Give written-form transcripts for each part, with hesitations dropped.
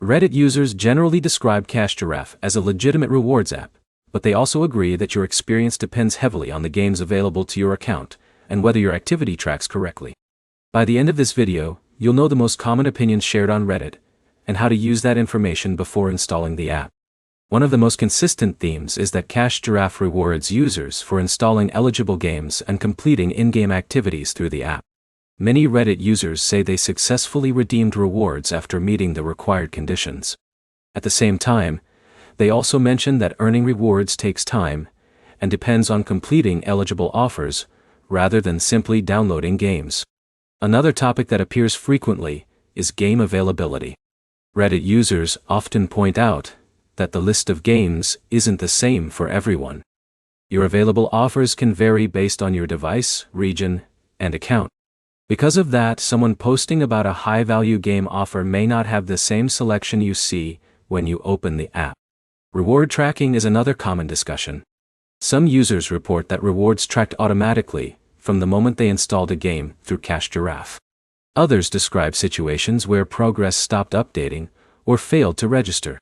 Reddit users generally describe Giraffe as a legitimate rewards app, but they also agree that your experience depends heavily on the games available to your account and whether your activity tracks correctly. By the end of this video, you'll know the most common opinions shared on Reddit and how to use that information before installing the app. One of the most consistent themes is that Giraffe rewards users for installing eligible games and completing in-game activities through the app. Many Reddit users say they successfully redeemed rewards after meeting the required conditions. At the same time, they also mention that earning rewards takes time and depends on completing eligible offers rather than simply downloading games. Another topic that appears frequently is game availability. Reddit users often point out that the list of games isn't the same for everyone. Your available offers can vary based on your device, region, and account. Because of that, someone posting about a high-value game offer may not have the same selection you see when you open the app. Reward tracking is another common discussion. Some users report that rewards tracked automatically from the moment they installed a game through Giraffe. Others describe situations where progress stopped updating or failed to register.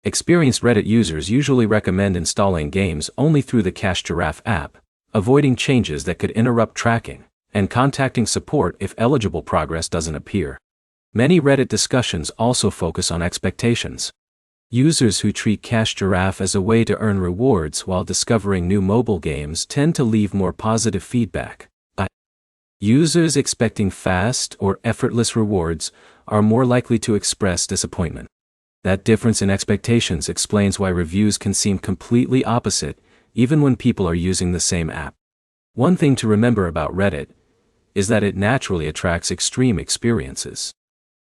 Experienced Reddit users usually recommend installing games only through the Giraffe app, avoiding changes that could interrupt tracking, and contacting support if eligible progress doesn't appear. Many Reddit discussions also focus on expectations. Users who treat Giraffe as a way to earn rewards while discovering new mobile games tend to leave more positive feedback. Users expecting fast or effortless rewards are more likely to express disappointment. That difference in expectations explains why reviews can seem completely opposite, even when people are using the same app. One thing to remember about Reddit is that it naturally attracts extreme experiences.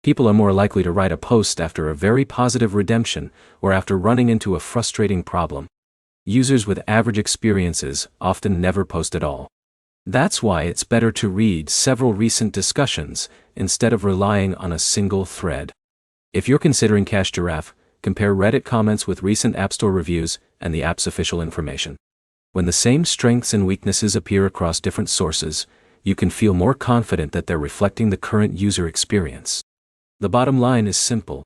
People are more likely to write a post after a very positive redemption or after running into a frustrating problem. Users with average experiences often never post at all. That's why it's better to read several recent discussions instead of relying on a single thread. If you're considering Giraffe, compare Reddit comments with recent App Store reviews and the app's official information. When the same strengths and weaknesses appear across different sources, you can feel more confident that they're reflecting the current user experience. The bottom line is simple.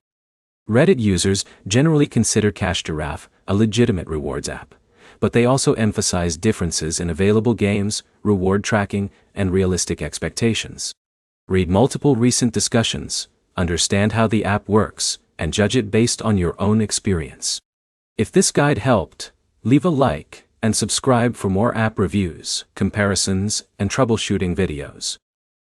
Reddit users generally consider Giraffe a legitimate rewards app, but they also emphasize differences in available games, reward tracking, and realistic expectations. Read multiple recent discussions, understand how the app works, and judge it based on your own experience. If this guide helped, leave a like and subscribe for more app reviews, comparisons, and troubleshooting videos.